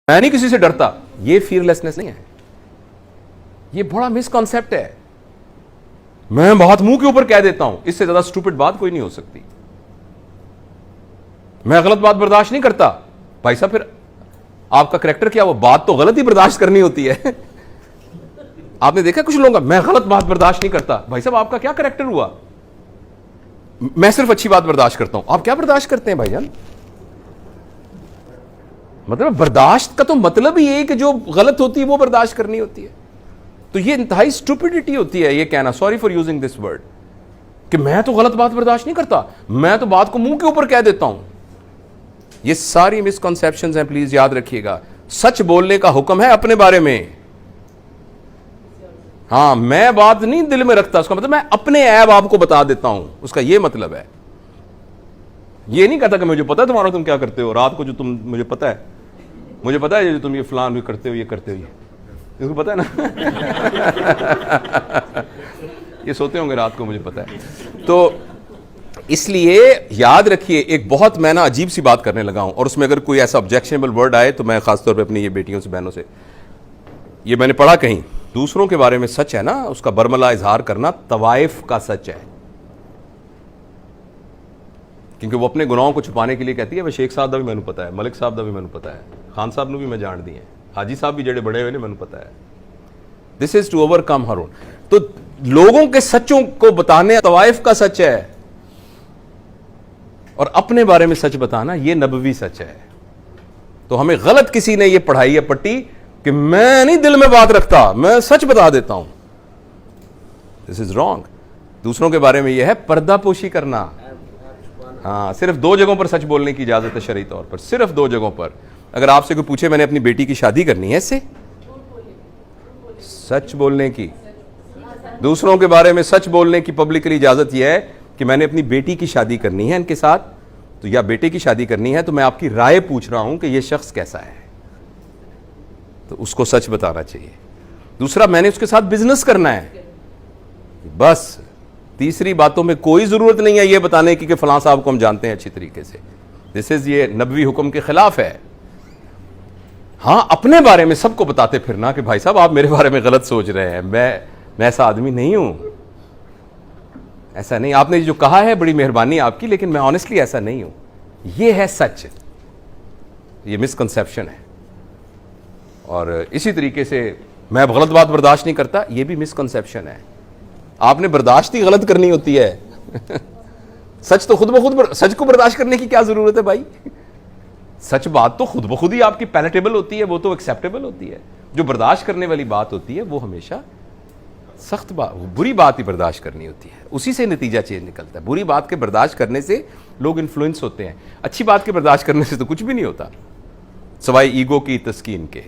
मैं नहीं किसी से डरता, ये फियरलेसनेस नहीं है, ये बड़ा मिसकॉन्सेप्ट है। मैं बात मुंह के ऊपर कह देता हूं, इससे ज्यादा स्टूपिड बात कोई नहीं हो सकती। मैं गलत बात बर्दाश्त नहीं करता, भाई साहब फिर आपका करैक्टर क्या? वो बात तो गलत ही बर्दाश्त करनी होती है। आपने देखा कुछ लोगों का, मैं गलत बात बर्दाश्त नहीं करता, भाई साहब आपका क्या करैक्टर हुआ? मैं सिर्फ अच्छी बात बर्दाश्त करता हूं, आप क्या बर्दाश्त करते हैं भाईजान? मतलब बर्दाश्त का तो मतलब ही है कि जो गलत होती है वो बर्दाश्त करनी होती है। तो ये इंतहाई स्टूपिडिटी होती है ये कहना, sorry for using this word, कि मैं तो गलत बात बर्दाश्त नहीं करता, मैं तो बात को मुंह के ऊपर कह देता हूं। ये सारी मिसकंसेप्शंस हैं, प्लीज याद रखिएगा। सच बोलने का हुक्म है अपने बारे में। हाँ, मैं बात नहीं दिल में रखता, उसका मतलब मैं अपने ऐब आपको बता देता हूं, उसका ये मतलब है। ये नहीं कहता कि मुझे पता है तुम्हारा तुम क्या करते हो, रात को जो तुम मुझे पता है जो तुम ये फलान भी करते हो, ये करते हो, ये पता है ना। ये सोते होंगे रात को, मुझे पता है। तो इसलिए याद रखिए, एक बहुत मैं ना अजीब सी बात करने लगा हूं, और उसमें अगर कोई ऐसा ऑब्जेक्शनेबल वर्ड आए तो मैं खासतौर पे अपनी ये बेटियों से, बहनों से, ये मैंने पढ़ा कहीं, दूसरों के बारे में सच है ना, उसका बरमला इजहार करना तवाइफ का सच है। क्योंकि वो अपने गुनाहों को छुपाने के लिए कहती है, वह शेख साहब का भी मैंने पता है, मलिक साहब का भी मैंने पता है, खान साहब ने भी मैं जान दी है, हाजी साहब भी जड़े बड़े हुए ने मैंने पता है। This is to overcome her own. तो लोगों के सच्चों को बताने तवाइफ का सच है, और अपने बारे में सच बताना ये नबवी सच है। तो हमें गलत किसी ने ये पढ़ाई है पट्टी कि मैं नहीं दिल में बात रखता, मैं सच बता देता हूं। This is wrong. दूसरों के बारे में यह है पर्दापोशी करना। हाँ, सिर्फ 2 जगहों पर सच बोलने की इजाजत है शरई तौर पर, सिर्फ 2 जगहों पर। अगर आपसे कोई पूछे मैंने अपनी बेटी की शादी करनी है, इससे सच बोलने की, दूसरों के बारे में सच बोलने की पब्लिकली इजाजत यह है कि मैंने अपनी बेटी की शादी करनी है इनके साथ, तो या बेटे की शादी करनी है, तो मैं आपकी राय पूछ रहा हूं कि यह शख्स कैसा है, तो उसको सच बताना चाहिए। दूसरा, मैंने उसके साथ बिजनेस करना है, बस। तीसरी बातों में कोई जरूरत नहीं है यह बताने की कि फलां साहब को हम जानते हैं अच्छी तरीके से। दिस इज, ये नबवी हुक्म के खिलाफ है। हाँ, अपने बारे में सबको बताते फिरना कि भाई साहब आप मेरे बारे में गलत सोच रहे हैं, मैं ऐसा आदमी नहीं हूं, ऐसा नहीं। आपने जो कहा है बड़ी मेहरबानी आपकी, लेकिन मैं ऑनेस्टली ऐसा नहीं हूं। यह है सच, ये मिसकंसेप्शन है। और इसी तरीके से मैं गलत बात बर्दाश्त नहीं करता, यह भी मिसकंसेप्शन है। आपने बर्दाश्त ही गलत करनी होती है। सच तो खुद ब खुद, सच को बर्दाश्त करने की क्या जरूरत है भाई? सच बात तो खुद ब खुद ही आपकी पैलेटेबल होती है, वो तो एक्सेप्टेबल होती है। जो बर्दाश्त करने वाली बात होती है वो हमेशा सख्त बात, बुरी बात ही बर्दाश्त करनी होती है, उसी से नतीजा चेंज निकलता है। बुरी बात के बर्दाश्त करने से लोग इन्फ्लुएंस होते हैं, अच्छी बात के बर्दाश्त करने से तो कुछ भी नहीं होता, सवाई ईगो की तस्कीन के।